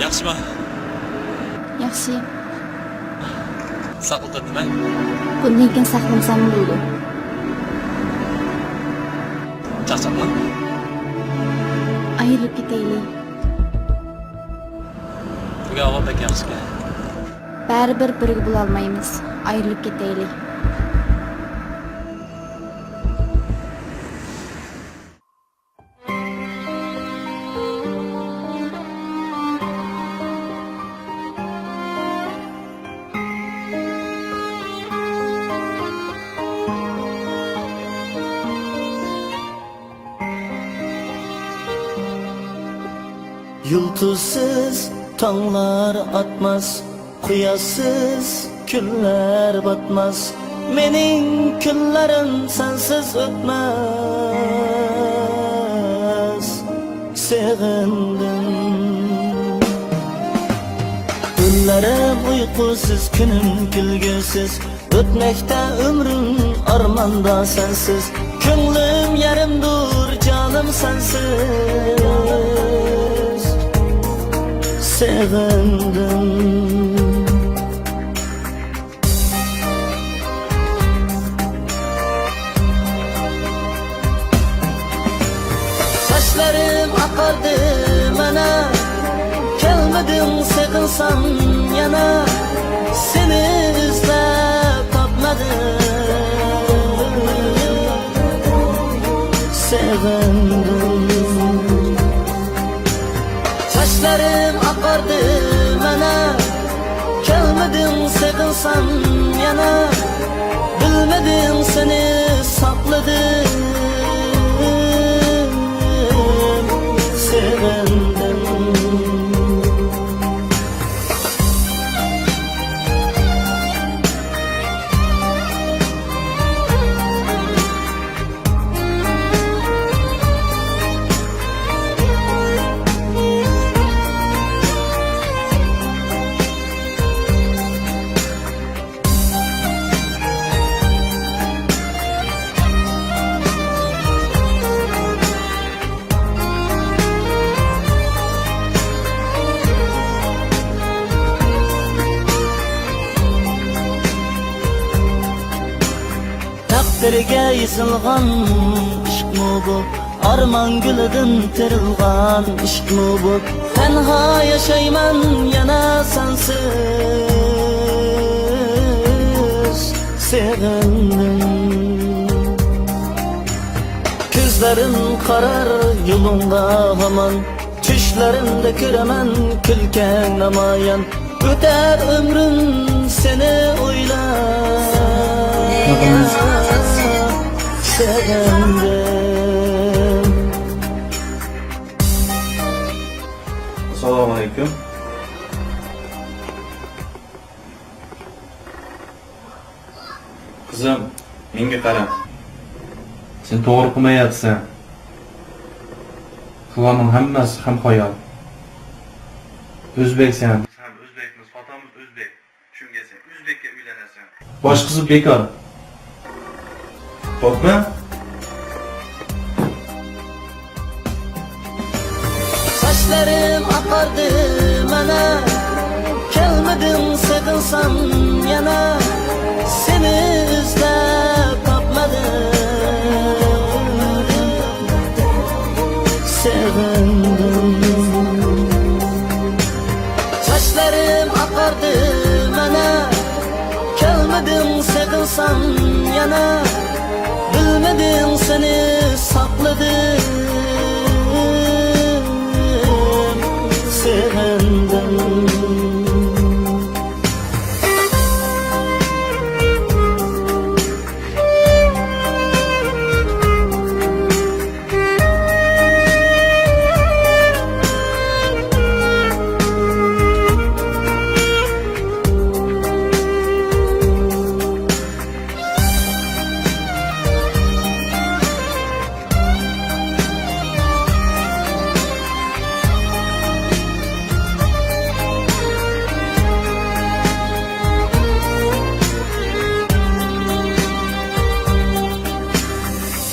Yaxshimi? Yaxshi. Saqlatdimmi? Bundan keyin saqlamsam bo'ldi. Charchadmi? Ayrilib ketaylik. Nega og'am bek yaxshi? Baribir birga bo'la olmaymiz. Ayrilib ketaylik. Yıldızsız tağlar atmaz, kıyasız küller batmaz. Mening kunlarim sensiz o'tmas. Sevgindim. Günlerim uykusuz, günüm gülgüsüz. Ötmekte ömrüm armanda sensiz. Könlüm yerimdur, canım sensiz. Sevindim. Saçlarım akardı bana, gelmedim sakınsam yana. Seni izlep tapmadım. Sevindim. Saçlarım akardı bana, gelmedim sakınsam yana. Bilmedim seni sakladım. Sevindim. Takdirge yazılgan ishq mu bu? Arman gülüdün terilgan ishq mu bu? Tenha yaşayman yana sensiz. Sevindim. Gözlerim karar yolunda haman. Düşlerimde göremen külken namayan. Öter ömrüm seni oylar. Sevindim. Assalomu alaykum. Qizim, menga qara. Sen to'g'ri qilmayapsan. Qilganing hammasi ham xayol. O'zbeksan. Sen o'zbekmiz, otamiz o'zbek. Shunga sen o'zbekka uylanasan. Bosh qizi bekor. Xo'pmi? Saçlarım akardı bana, gelmedim sakınsam yana. Seni izlep tapmadım. Sevindim. Saçlarım akardı bana, gelmedim sakınsam yana. Bilmedim seni sakladım. Sevindim.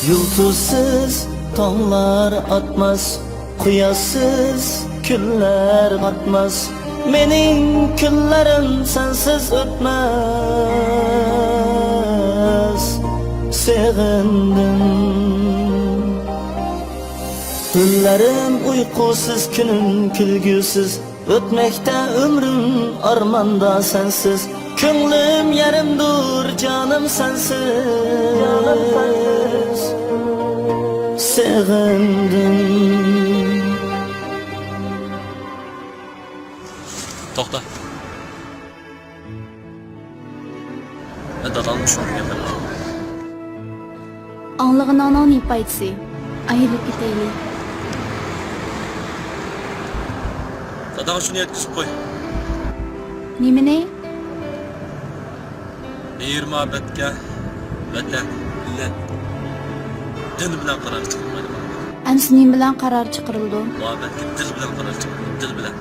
Yıldızsız tağlar atmaz, Quyoshsiz kunlar qatmas, mening kunlarim sensiz o'tmas. Sevgindim. Tunlarim uyqusiz, kunim kulgusiz, o'tmekda ömrüm armanda sensiz. Ko'nglim yarimdur, canım sensiz. Sevgindim. To'xta. Ben dadamni tushunmayapman. Anlığın anan ip aytsi. Ayrılıp giteylik. Dadam shuni yetkazib qo'y. Nimene? Mehr muhabbatga vatan, millat, din bilan qaror chiqilmaydi. Ansi nim bilan qaror chiqarildi. Muhabbatga dil bilan qaror chiqiladi, dil bilan.